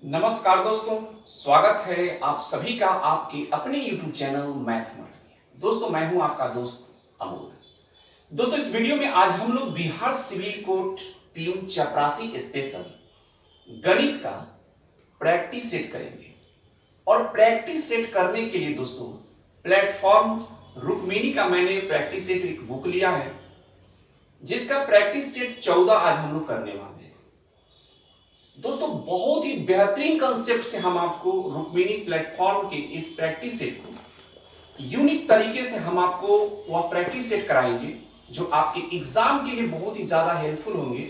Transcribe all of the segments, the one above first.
नमस्कार दोस्तों, स्वागत है आप सभी का आपके अपने YouTube चैनल मैथ में। दोस्तों मैं हूं आपका दोस्त अमोद। दोस्तों इस वीडियो में आज हम लोग बिहार सिविल कोर्ट पीयून चपरासी स्पेशल गणित का प्रैक्टिस सेट करेंगे। और प्रैक्टिस सेट करने के लिए दोस्तों प्लेटफॉर्म रुक्मिणी का मैंने प्रैक्टिस सेट एक बुक लिया है, जिसका प्रैक्टिस सेट 14 आज हम लोग करने वाले हैं। दोस्तों बहुत ही बेहतरीन कंसेप्ट से हम आपको रुक्मिणी प्लेटफॉर्म के इस प्रैक्टिस सेट को यूनिक तरीके से हम आपको वह प्रैक्टिस सेट कराएंगे जो आपके एग्जाम के लिए बहुत ही ज्यादा हेल्पफुल होंगे।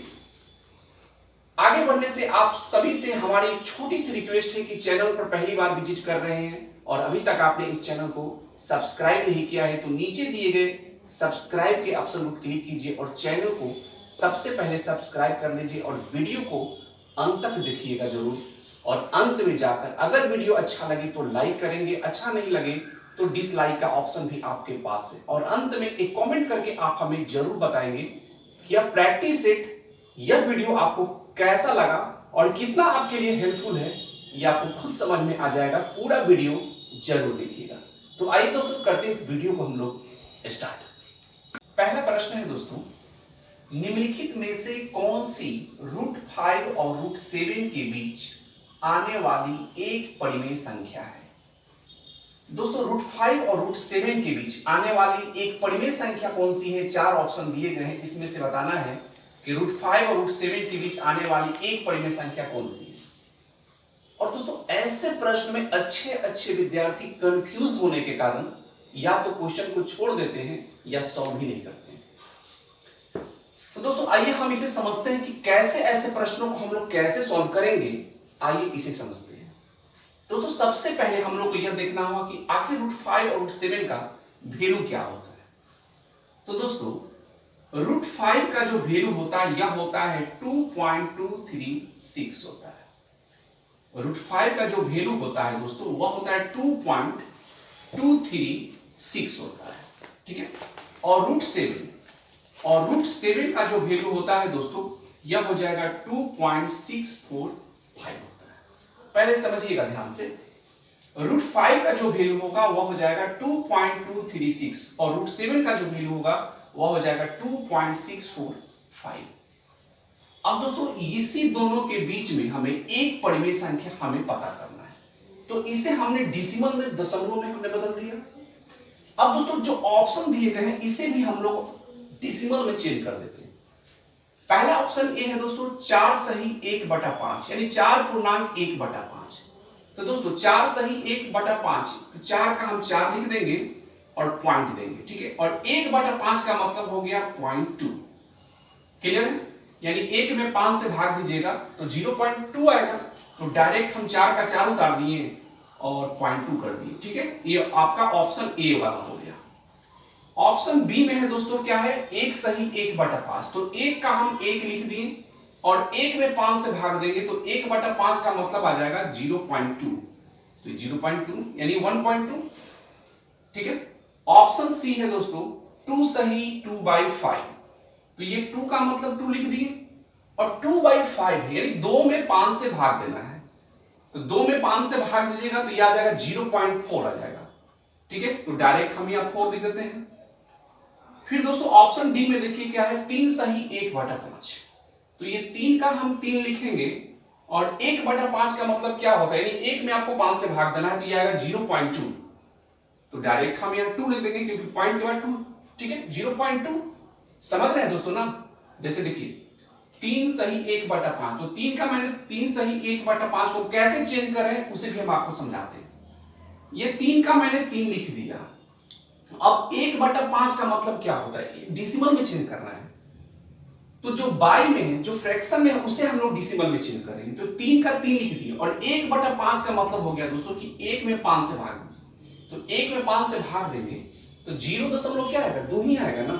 आगे बढ़ने से आप सभी से हमारी एक छोटी सी रिक्वेस्ट है कि चैनल पर पहली बार विजिट कर रहे हैं और अभी तक आपने इस चैनल को सब्सक्राइब नहीं किया है तो नीचे दिए गए सब्सक्राइब के ऑप्शन को क्लिक कीजिए और चैनल को सबसे पहले सब्सक्राइब कर लीजिए और वीडियो को अंत तक देखिएगा जरूर। और अंत में जाकर अगर वीडियो अच्छा लगे तो लाइक करेंगे, अच्छा नहीं लगे तो डिसलाइक का ऑप्शन भी आपके पास है। और अंत में एक कमेंट करके आप हमें जरूर बताएंगे कि यह प्रैक्टिस सेट, यह वीडियो आपको कैसा लगा और कितना आपके लिए हेल्पफुल है, यह आपको खुद समझ में आ जाएगा। पूरा वीडियो जरूर देखिएगा। तो आइए दोस्तों करते हैं इस वीडियो को हम लोग स्टार्ट। पहला प्रश्न है दोस्तों, निम्नलिखित में से कौन सी √5 और √7 के बीच आने वाली एक परिमेय संख्या है। दोस्तों √5 और √7 के बीच आने वाली एक परिमेय संख्या कौन सी है। चार ऑप्शन दिए गए हैं, इसमें से बताना है कि √5 और √7 के बीच आने वाली एक परिमेय संख्या कौन सी है। और दोस्तों ऐसे प्रश्न में अच्छे विद्यार्थी कंफ्यूज होने के कारण या तो क्वेश्चन को छोड़ देते हैं या सॉल्व ही नहीं करते। तो दोस्तों आइए हम इसे समझते हैं कि कैसे ऐसे प्रश्नों को हम लोग कैसे सॉल्व करेंगे। आइए इसे समझते हैं। तो सबसे पहले हम लोग को यह देखना होगा कि आखिर √5 और √7 का वैल्यू क्या होता है। तो दोस्तों √5 का जो वैल्यू होता है यह होता है 2.236 होता है। √5 का जो वैल्यू होता है दोस्तों वह होता है 2.236 होता है, ठीक है। और √7 का जो वैल्यू होता है दोस्तों यह हो जाएगा 2.645 होता है। पहले समझिएगा ध्यान से, √5 का जो वैल्यू होगा वह हो जाएगा 2.236 और √7 का जो वैल्यू होगा वह हो जाएगा 2.645। अब दोस्तों इसी दोनों के बीच में हमें एक परिमेय संख्या हमें पता करना है, तो इसे हमने डेसिमल में, दशमलव में हमने बदल दिया। अब दोस्तों जो ऑप्शन दिए गए हैं इसे भी हम लोग डेसिमल में चेंज कर देते हैं। पहला ऑप्शन ए है दोस्तों 4 सही 1/5 यानी 4.1/5। तो दोस्तों 4 सही 1/5, तो 4 का हम 4 लिख देंगे और पॉइंट देंगे, ठीक है। और 1/5 का मतलब हो गया 0.2। क्लियर है, यानी 1 में 5 से भाग दीजिएगा तो 0.2 आएगा। तो डायरेक्ट हम 4 का 4 उतार दिए और 0.2 कर दिए, ठीक है। ये आपका ऑप्शन ए वाला हो गया। ऑप्शन बी में है दोस्तों क्या है 1 सही 1/5। तो 1 का हम 1 लिख दिए और 1 में 5 से भाग देंगे तो 1/5 का मतलब आ जाएगा 0.2। तो 0.2 यानी 1.2, ठीक है। ऑप्शन सी है दोस्तों 2 सही 2/5। तो ये 2 का मतलब 2 लिख दिए और 2/5 यानी 2 में 5 से भाग देना है। तो 2 में 5 से भाग दीजिएगा तो ये आ जाएगा 0.4 आ जाएगा, ठीक है। तो डायरेक्ट हम यहां 4 लिख देते हैं। फिर दोस्तों ऑप्शन डी में देखिए क्या है 3 सही 1/5। तो ये 3 का हम 3 लिखेंगे और 1/5 का मतलब क्या होता है, यानी 1 में आपको 5 से भाग देना है तो ये आएगा 0.2। तो डायरेक्ट हम यहाँ 2 लिख देंगे क्योंकि पॉइंट के बाद 2, ठीक है। 0.2 समझ रहे हैं दोस्तों ना। जैसे देखिए 3 सही 1/5, तो 3 का मैंने 3 सही 1/5 को कैसे चेंज कर रहे हैं उसे भी हम आपको समझाते हैं। ये 3 का मैंने 3 लिख दिया। अब 1/5 का मतलब क्या होता है, डेसिमल में चेंज करना है। तो जो बाई में है, जो फ्रैक्शन में है उसे हम लोग डेसिमल में चेंज करेंगे। तो 3 का 3 लिख दिया और 1/5 का मतलब हो गया दोस्तों कि 1 में 5 से भाग दीजिए। तो 1 में 5 से भाग देंगे तो 0 क्या आएगा, 2 ही आएगा ना।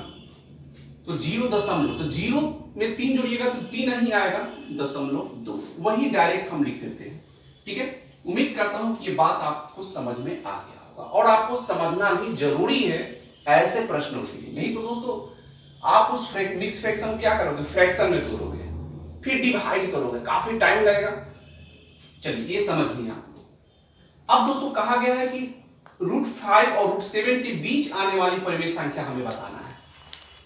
तो 0 दशमलव, तो 0 में 3 जोड़िएगा तो 3 नहीं आएगा, 0.2 वही डायरेक्ट हम लिख देते हैं, ठीक है। उम्मीद करता हूं कि ये बात आपको समझ में आ गया होगा और आपको समझना भी जरूरी है ऐसे प्रश्नों के लिए। नहीं तो दोस्तों आप उस मिक्स फ्रैक्शन क्या करोगे, फ्रैक्शन में तोड़ोगे, फिर डिवाइड करोगे, काफी टाइम लगेगा। चलिए ये समझ लिया आप लोग। अब दोस्तों कहा गया है कि √5 और √7 के बीच आने वाली परिमेय संख्या हमें बताना है।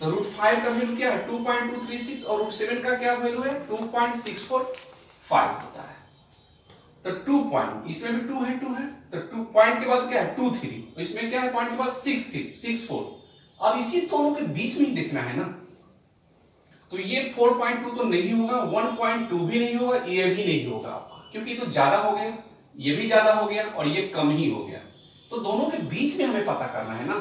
तो √5 का वैल्यू क्या है 2.236 और √7 का क्या वैल्यू है 2.645 होता है। तो 2 पॉइंट, इसमें भी 2 है तो 2 पॉइंट के बाद क्या है 23, इसमें क्या है पॉइंट के बाद 64। अब इसी दोनों के बीच में ही देखना है ना, तो ये 4.2 तो नहीं होगा, 1.2 भी नहीं होगा, ये भी नहीं होगा आपका, क्योंकि ये तो ज्यादा हो गया, ये भी ज्यादा हो गया और ये कम ही हो गया। तो दोनों के बीच में हमें पता करना है ना,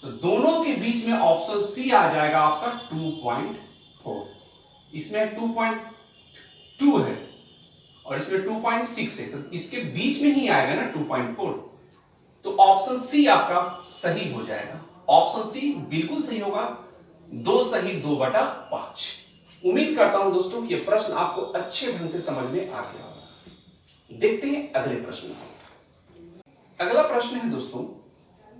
तो दोनों के बीच में ऑप्शन सी आ जाएगा आपका 2.4। इसमें 2.2 है और इसमें 2.6 है, तो इसके बीच में ही आएगा ना 2.4। तो ऑप्शन सी आपका सही हो जाएगा। ऑप्शन सी बिल्कुल सही होगा, 2 सही 2/5। उम्मीद करता हूं दोस्तों कि यह प्रश्न आपको अच्छे ढंग से समझ में आ गया होगा। देखते हैं अगले प्रश्न को। अगला प्रश्न है दोस्तों,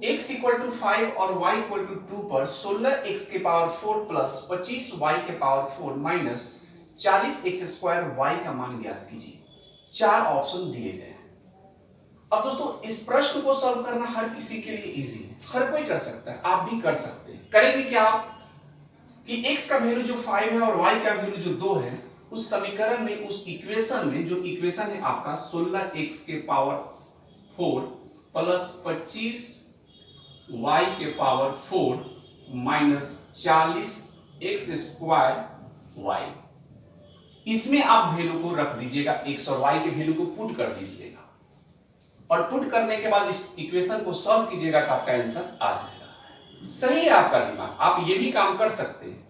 x = 5 और y = 2 पर 16x⁴ plus 25y⁴ minus 40x² का मान ज्ञात कीजिए। 4 ऑप्शन दिए गए हैं। अब दोस्तों इस प्रश्न को सॉल्व करना हर किसी के लिए इजी है, हर कोई कर सकता है, आप भी कर सकते हैं। करेंगे क्या आप कि x का वैल्यू जो 5 है और y का वैल्यू जो 2 है, उस समीकरण में, उस इक्वेशन में, जो इक्वेशन है आपका 16x⁴ plus 25y⁴ minus 40x²y, इसमें आप वैल्यू को रख दीजिएगा, x और y के वैल्यू को पुट कर दीजिएगा और पुट करने के बाद इस इक्वेशन को सॉल्व कीजिएगा तो आपका आंसर आ जाएगा। सही है आपका दिमाग, आप ये भी काम कर सकते हैं।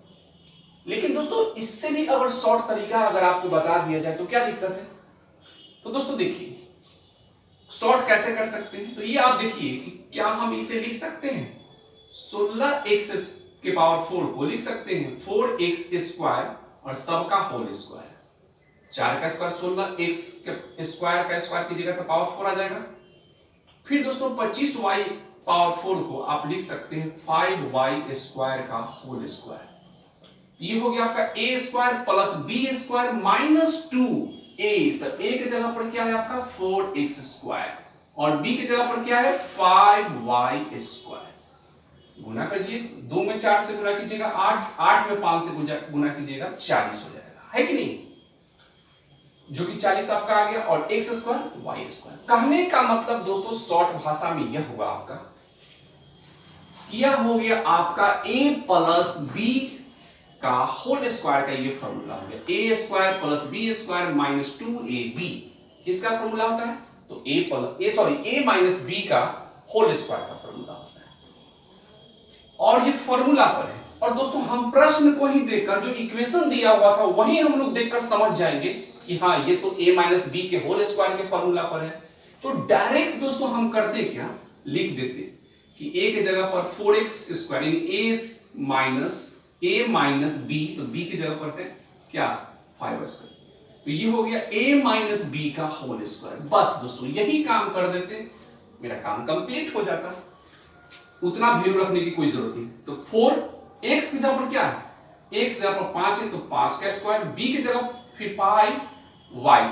लेकिन दोस्तों इससे भी अगर शॉर्ट तरीका अगर आपको बता दिया जाए तो क्या दिक्कत है? तो दोस्तों देखिए शॉर्ट कैसे कर सकते हैं। तो ये आप देखिए कि क्या हम इसे लिख सकते हैं 16x⁴ को लिख सकते हैं 4x² और सबका होल स्क्वायर, 4 का स्क्वायर 16x² का स्क्वायर कीजिएगा तो पावर 4 आ जाएगा। फिर दोस्तों 25y⁴ को आप लिख सकते हैं 5y² का होल स्क्वायर। ये हो गया आपका a² plus b² minus 2a। तो a की जगह पर क्या है आपका 4x² और b की जगह पर क्या है 5y²। गुना कीजिए, 2 में 4 से गुना कीजिएगा 8, 8 में 5 से गुना कीजिएगा 40 हो जाएगा, है कि नहीं, जो कि 40 आपका आ गया और x² y²। कहने का मतलब दोस्तों शॉर्ट भाषा में यह होगा आपका, यह हो गया आपका a प्लस b का होल स्क्वायर का ये फॉर्मूला हो गया, a² plus b² minus 2ab। किसका फॉर्मूला होता है? तो a माइनस b का होल स्क्वायर का फॉर्मूला होता है और ये फॉर्मूला पर है। और दोस्तों हम प्रश्न को ही देखकर, जो इक्वेशन दिया हुआ था वही हम लोग देखकर समझ जाएंगे कि हाँ ये तो a माइनस b के होल स्क्वायर के फॉर्मूला पर है। तो डायरेक्ट दोस्तों हम करते क्या, लिख देते कि a की जगह पर 4x² यानी a माइनस b, तो b की जगह पर है क्या 5y²। तो ये हो गया a माइनस b का होल स्क्वायर। बस दोस्तों यही काम कर देते, मेरा काम कंप्लीट हो जाता, उतना वैल्यू रखने की कोई जरूरत नहीं। तो 4x की जगह पर क्या है, x की जगह पर 5 है तो 5 का स्क्वायर, b की जगह फिर 5y,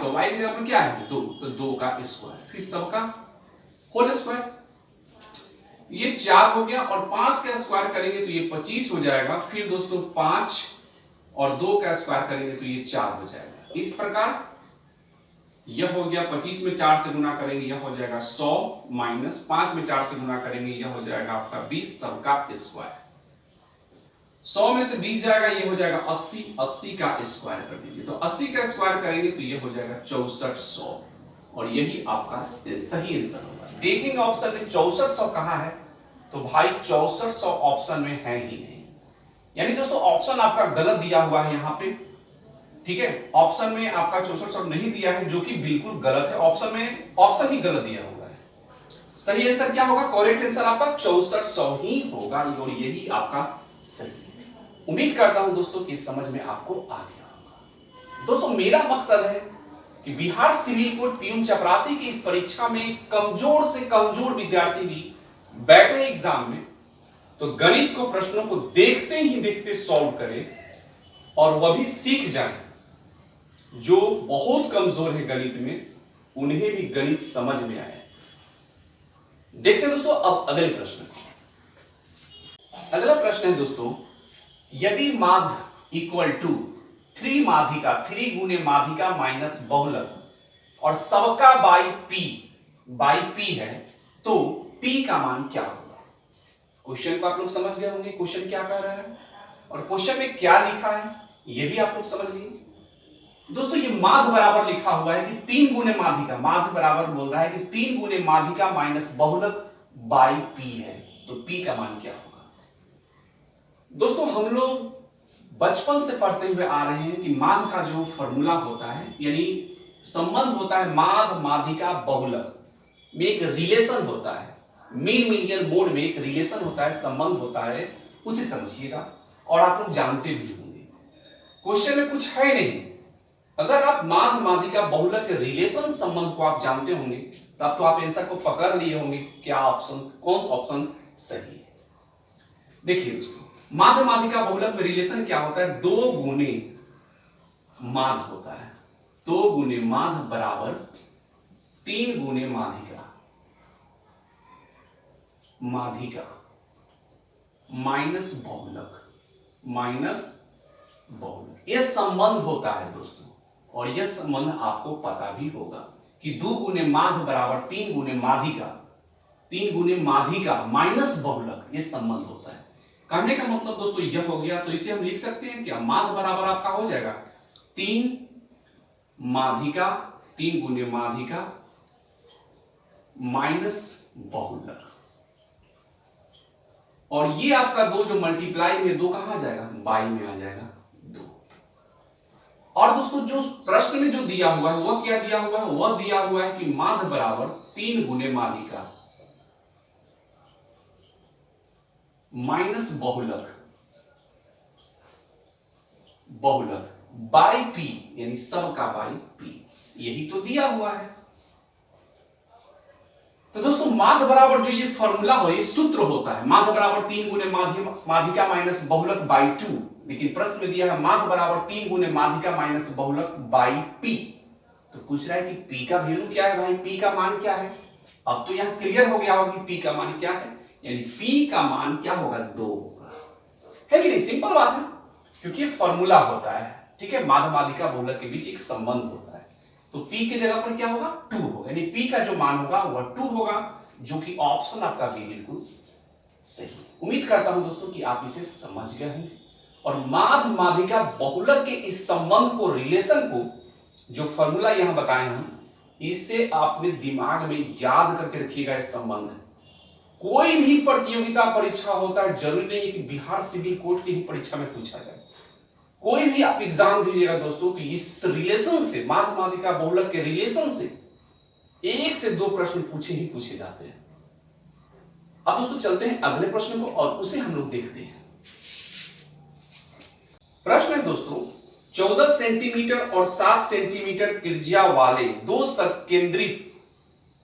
तो y की जगह पर क्या है 2, तो 2 का स्क्वायर, फिर सबका होल स्क्वायर। ये 4 हो गया और 5 का स्क्वायर करेंगे तो ये 25 हो जाएगा। फिर दोस्तों 5 और 2 का स्क्वायर करेंगे तो ये 4 हो जाएगा। इस प्रकार यह हो गया 25 में 4 से गुना करेंगे यह हो जाएगा 100 माइनस 5 में 4 से गुना करेंगे यह हो जाएगा आपका 20 सबका स्क्वायर। 100 में से 20 जाएगा ये हो जाएगा 80, 80 का स्क्वायर कर दीजिए, तो 80 का स्क्वायर करेंगे तो ये हो जाएगा 6400 और यही आपका सही आंसर होगा। देखेंगे ऑप्शन में 6400 कहां है, तो भाई 6400 ऑप्शन में है ही नहीं, यानी दोस्तों ऑप्शन आपका गलत दिया हुआ है यहाँ पे, ठीक है। ऑप्शन में आपका 6400 नहीं दिया है जो कि बिल्कुल गलत है, ऑप्शन में ऑप्शन ही गलत दिया हुआ है। सही आंसर क्या होगा, करेक्ट आंसर आपका 6400 ही होगा और यही आपका सही है। उम्मीद करता हूं दोस्तों कि समझ में आपको आ गया होगा। दोस्तों मेरा मकसद है कि बिहार सिविल कोड पियून चपरासी की इस परीक्षा में कमजोर से कमजोर विद्यार्थी भी बैठे एग्जाम में तो गणित को प्रश्नों को देखते ही देखते सॉल्व करे और वह भी सीख जाए। जो बहुत कमजोर है गणित में उन्हें भी गणित समझ में आया। देखते हैं दोस्तों अब अगले प्रश्न को। अगला प्रश्न है दोस्तों, यदि माध्य इक्वल टू 3 माध्यिका 3 गुने माध्यिका माइनस बहुलक और सबका बाई पी है तो पी का मान क्या होगा। क्वेश्चन को आप लोग समझ गए होंगे, क्वेश्चन क्या कह रहा है और क्वेश्चन में क्या लिखा है ये भी आप लोग समझ लिए। दोस्तों ये माध्य बराबर लिखा हुआ है कि 3 गुने माध्यिका, माध्य बराबर बोल रहा है कि 3 गुने माध्यिका माइनस बहुलक बाई पी है, तो पी का मान क्या होगा। दोस्तों हम लोग बचपन से पढ़ते हुए आ रहे हैं कि माध्य का जो फॉर्मूला होता है, यानी संबंध होता है माध्य माध्यिका बहुलक में एक रिलेशन होता है, मीन मीडियन मोड में एक रिलेशन होता है, संबंध होता है, उसे समझिएगा और आप लोग जानते भी होंगे। क्वेश्चन में कुछ है नहीं, अगर आप माध्य माध्यिका बहुलक के रिलेशन संबंध को आप जानते होंगे तब तो आप आंसर को पकड़ लिए होंगे, क्या ऑप्शन, कौन सा ऑप्शन सही है। देखिए दोस्तों, माध्य माध्यिका बहुलक में रिलेशन क्या होता है, 2 गुने माध्य होता है, 2 गुने माध्य बराबर 3 गुने माध्यिका माइनस बहुलक यह संबंध होता है दोस्तों, और यह संबंध आपको पता भी होगा कि 2 गुने माध्य बराबर 3 गुने माध्यिका माइनस बहुलक, यह संबंध होता है। कहने का मतलब दोस्तों यह हो गया, तो इसे हम लिख सकते हैं क्या, माध्य बराबर आपका हो जाएगा 3 गुने माध्यिका माइनस बहुलक, और ये आपका 2 जो मल्टीप्लाई में 2 कहां जाएगा, बाई में आ जाएगा 2। और दोस्तों जो प्रश्न में जो दिया हुआ है वह क्या दिया हुआ है, वह दिया हुआ है कि माध्य बराबर 3 गुने माध्यिका माइनस बहुलक बाई पी, यानी सब का बाई पी, यही तो दिया हुआ है। तो दोस्तों माध्य बराबर जो ये फॉर्मूला हो, ये सूत्र होता है, माध्य बराबर 3 गुने माध्यिका माइनस बहुलक बाई 2, लेकिन प्रश्न में दिया है माध्य बराबर 3 गुने माध्यिका माइनस बहुलक बाई पी। तो पूछ रहा है कि पी का वैल्यू क्या है भाई, पी का मान क्या है। अब तो यहां क्लियर हो गया होगा कि पी का मान क्या है, यानी पी का मान क्या होगा, 2 होगा, है कि नहीं। सिंपल बात है, क्योंकि ये फॉर्मूला होता है, ठीक है, माध्य माध्यिका बहुलक के बीच एक संबंध होता है, तो P के जगह पर क्या होगा, 2 होगा, यानी P का जो मान होगा वह 2 होगा, जो कि ऑप्शन आपका भी बिल्कुल सही। उम्मीद करता हूं दोस्तों कि आप इसे समझ गए होंगे, और माध्य माध्यिका बहुलक के इस संबंध को, रिलेशन को, जो फॉर्मूला यहां बताए हम, इससे आपने दिमाग में याद करके रखिएगा। इस संबंध कोई भी प्रतियोगिता परीक्षा होता है, जरूरी नहीं है कि बिहार सिविल कोर्ट की ही परीक्षा में पूछा जाए, कोई भी आप एग्जाम दीजिएगा दोस्तों, कि इस रिलेशन से, माध्य माध्यिका बहुलक के रिलेशन से 1 से 2 प्रश्न पूछे जाते हैं। अब दोस्तों चलते हैं अगले प्रश्न को और उसे हम लोग देखते हैं। प्रश्न है दोस्तों, 14 सेंटीमीटर और 7 सेंटीमीटर त्रिज्या वाले 2 संकेंद्रित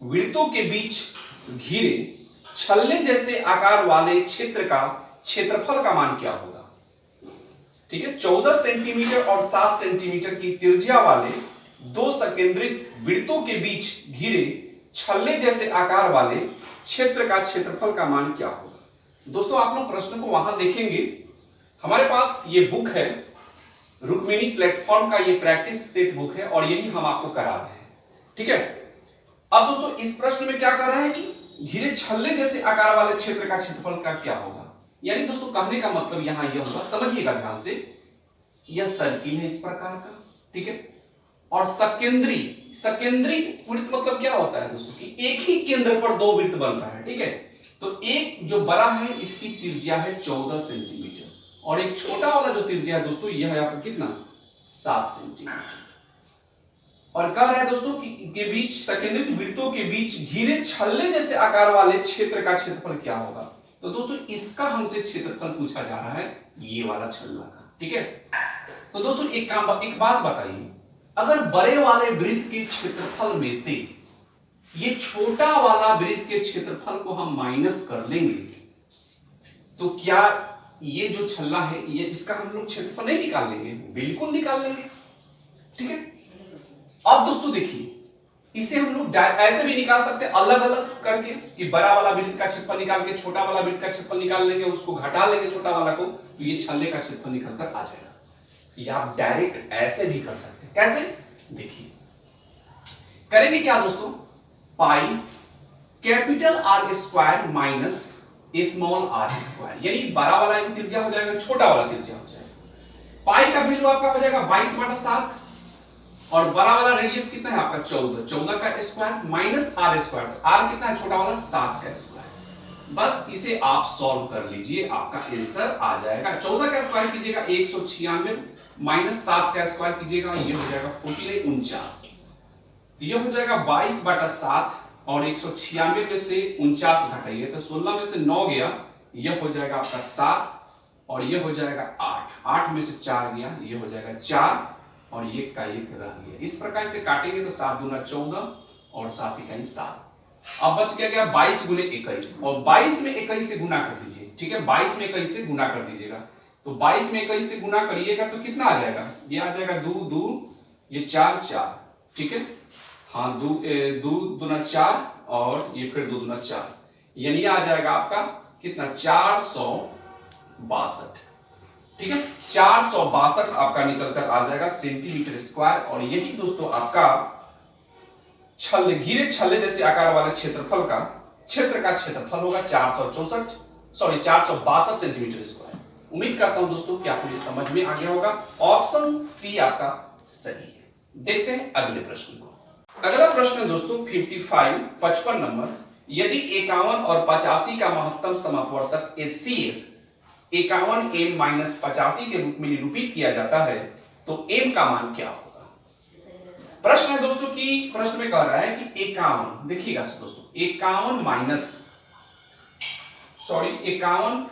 वृत्तों के बीच घिरे छल्ले जैसे आकार वाले क्षेत्र का क्षेत्रफल का मान क्या होगा। ठीक है, 14 सेंटीमीटर और 7 सेंटीमीटर की त्रिज्या वाले 2 संकेंद्रित वृत्तों के बीच घिरे छल्ले जैसे आकार वाले क्षेत्र का क्षेत्रफल का मान क्या होगा। दोस्तों आप लोग प्रश्न को वहां देखेंगे, हमारे पास ये बुक है, रुक्मिणी प्लेटफॉर्म का ये प्रैक्टिस सेट बुक है, और यही हम आपको करा रहे हैं। ठीक है, अब दोस्तों इस प्रश्न में क्या कर रहा है कि घिरे छल्ले जैसे आकार वाले क्षेत्र का क्षेत्रफल का क्या होगा। यानी दोस्तों कहने का मतलब यहां यह होगा, समझिएगा ध्यान से, यह सर्किल है इस प्रकार का, ठीक है, और सकेंद्री वृत्त मतलब क्या होता है दोस्तों, कि एक ही केंद्र पर 2 वृत्त बनता है। ठीक है, तो एक जो बड़ा है इसकी त्रिज्या है 14 सेंटीमीटर, और एक छोटा वाला जो त्रिज्या है दोस्तों यह है आपका कितना, 7 सेंटीमीटर। और कह रहा है दोस्तों कि के बीच संकेंद्रित वृत्तों के बीच घिरे छल्ले जैसे आकार वाले क्षेत्र का क्षेत्रफल क्या होगा। तो दोस्तों इसका हमसे क्षेत्रफल पूछा जा रहा है, ये वाला छल्ला का। ठीक है, तो दोस्तों एक बात बताइए, अगर बड़े वाले वृत्त के क्षेत्रफल में से ये छोटा वाला वृत्त के क्षेत्रफल को हम माइनस कर लेंगे, तो क्या ये जो छल्ला है ये इसका हम लोग क्षेत्रफल नहीं निकाल लेंगे, बिल्कुल निकाल लेंगे। ठीक है, अब दोस्तों देखिए, इसे हम लोग ऐसे भी निकाल सकते हैं अलग अलग करके कि बड़ा वाला वृत्त का क्षेत्रफल निकाल के छोटा वाला वृत्त का क्षेत्रफल निकाल लेंगे, उसको घटा लेंगे छोटा वाला को, तो ये छल्ले का क्षेत्रफल निकल कर आ जाएगा। या आप डायरेक्ट ऐसे भी कर सकते हैं। कैसे? देखिए करेंगे क्या दोस्तों, pi capital R square minus small R square, यानी बड़ा वाला एक त्रिज्या हो जाएगा, छोटा वाला त्रिज्या हो जाएगा। पाई का वैल्यू आपका हो जाएगा 22/7 और बड़ा वाला रेडियस कितना है आपका 14 का स्क्वायर माइनस आर स्क्वायर, तो आर कितना है छोटा वाला 7 का स्क्वायर। बस इसे आप सॉल्व कर लीजिए, आपका आंसर आ जाएगा। 14 का स्क्वायर कीजिएगा 196 माइनस 7 का स्क्वायर कीजिएगा, ये हो जाएगा 49। तो ये हो जाएगा 22/7 और 196 में से 49 घटाइए तो 16 में से 9 गया, ये हो जाएगा आपका 7 और ये हो जाएगा 8 में से 4 गया, ये हो जाएगा 4 और ये का एक रह गया। इस प्रकार से काटेंगे तो 7 दूना 14 और 7 इकाई 7। अब बच गया 22 गुने 21 और 22 में 21 से गुना कर दीजिए, ठीक है, 22 में 21 से गुना कर दीजिएगा। तो 22 में 21 से गुना करिएगा तो कितना आ जाएगा, ये आ जाएगा 2 2 ये 4 4, ठीक है, हाँ 2 दूना 4 और ये फिर 2 दूना 4, यानी आ जाएगा आपका कितना 462, ठीक है, 462 आपका निकल कर आ जाएगा सेंटीमीटर स्क्वायर। और यही दोस्तों आपका छल्ले घिरे छल्ले जैसे आकार वाले क्षेत्रफल का क्षेत्र का क्षेत्रफल होगा 462 सेंटीमीटर स्क्वायर। उम्मीद करता हूं दोस्तों कि आपको ये समझ में आ गया होगा। ऑप्शन सी आपका सही है। देखते हैं अगले प्रश्न को। अगला प्रश्न दोस्तों 55 नंबर, यदि 51 और 85 का महत्तम समापवर्तक HCF 51 m माइनस 85 के रूप में निरूपित किया जाता है तो m का मान क्या होगा। प्रश्न है दोस्तों कि प्रश्न में कह रहा है कि 51, देखिएगा दोस्तों 51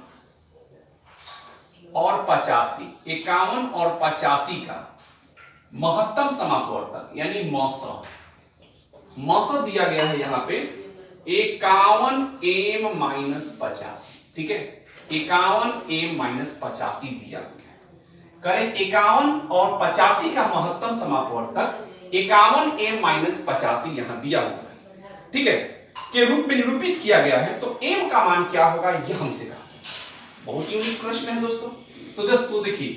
और 85, 51 और 85 का महत्तम समापवर्तक यानी मौसा दिया गया है यहाँ पे 51 m माइनस 85, ठीक है, 51 m माइनस 85 दिया गया है। करें 51 और 85 का महत्तम समापवर्तक 51 m माइनस 85 यहाँ दिया हुआ है, ठीक है, के रूप में निरूपित किया गया है, तो m का मान क्या होगा यह हमसे कहा जाए। बहुत ही यूनिक प्रश्न है दोस्तों। तो दोस्तों देखिए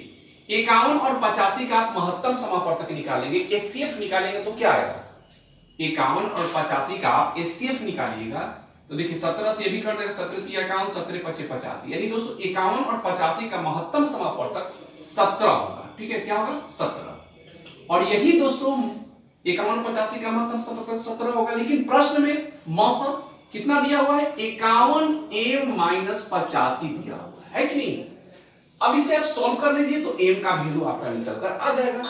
51 और 85 का आप महत्तम समापवर्तक निकालेंगे, HCF निकालेंगे तो क्या आएगा, 51 और 85 का आप HCF निकालिएगा तो देखिए 17 से ये भी कर देगा, 17 3 51, 17 5 85, यानी दोस्तों 51 और 85 का महत्तम समापवर्तक 17 होगा, ठीक है, क्या होगा 17। और यही दोस्तों 51 और 85 का महत्तम समापवर्तक 17 होगा, लेकिन प्रश्न में मौसम कितना दिया हुआ है 51 m माइनस 85 दिया हुआ है कि नहीं। अब इसे आप सॉल्व कर लीजिए तो m का वैल्यू आपका निकल कर आ जाएगा।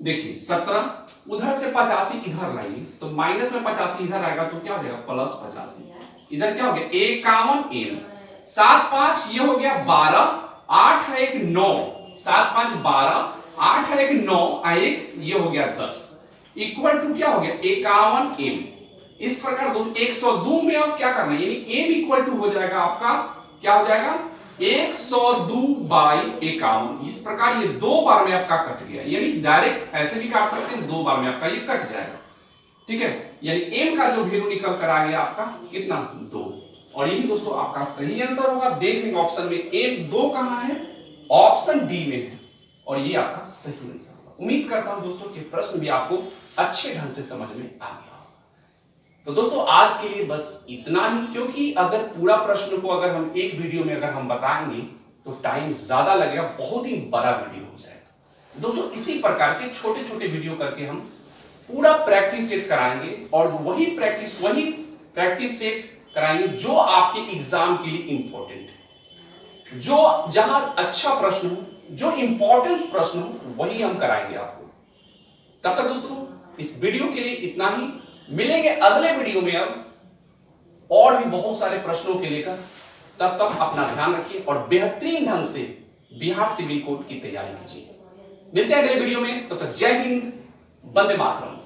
देखिए 17 उधर से 85 इधर लाइए तो माइनस में 85 इधर आएगा तो क्या हो जाएगा प्लस 85, इधर क्या हो गया 51 m, 7 5 ये हो गया 12, 8 है 1 9, 7 5 12, 8 है 1 9, 1 ये हो गया 10, इक्वल टू क्या हो गया 51 m। इस प्रकार 102 में अब क्या करना है, यानी m इक्वल टू हो जाएगा आपका क्या हो जाएगा 102/51। इस प्रकार ये 2 बार में आपका कट गया, यानी डायरेक्ट ऐसे भी काट सकते हैं, 2 बार में आपका ये कट जाएगा, ठीक है, यानी m का जो वैल्यू निकल कर आ गया आपका कितना 2। और यही दोस्तों आपका सही आंसर होगा। देख लेंगे ऑप्शन में m 2 कहां है, ऑप्शन डी में है और ये आपका सही आंसर होगा। उम्मीद करता हूं दोस्तों कि प्रश्न भी आपको अच्छे ढंग से समझ में आ गया। तो दोस्तों आज के लिए बस इतना ही, क्योंकि अगर पूरा प्रश्न को अगर हम एक वीडियो में अगर हम बताएंगे तो टाइम ज्यादा लगेगा, बहुत ही बड़ा वीडियो हो जाएगा। दोस्तों इसी प्रकार के छोटे छोटे वीडियो करके हम पूरा प्रैक्टिस सेट कराएंगे और वही प्रैक्टिस सेट कराएंगे जो आपके एग्जाम के लिए इंपॉर्टेंट है, जो जहां अच्छा प्रश्न हो, जो इंपॉर्टेंट प्रश्न हो वही हम कराएंगे आपको। तब तक दोस्तों इस वीडियो के लिए इतना ही, मिलेंगे अगले वीडियो में अब और भी बहुत सारे प्रश्नों के लेकर। तब तक अपना ध्यान रखिए और बेहतरीन ढंग से बिहार सिविल कोड की तैयारी कीजिए। मिलते हैं अगले वीडियो में, तब तक जय हिंद, वंदे मातरम।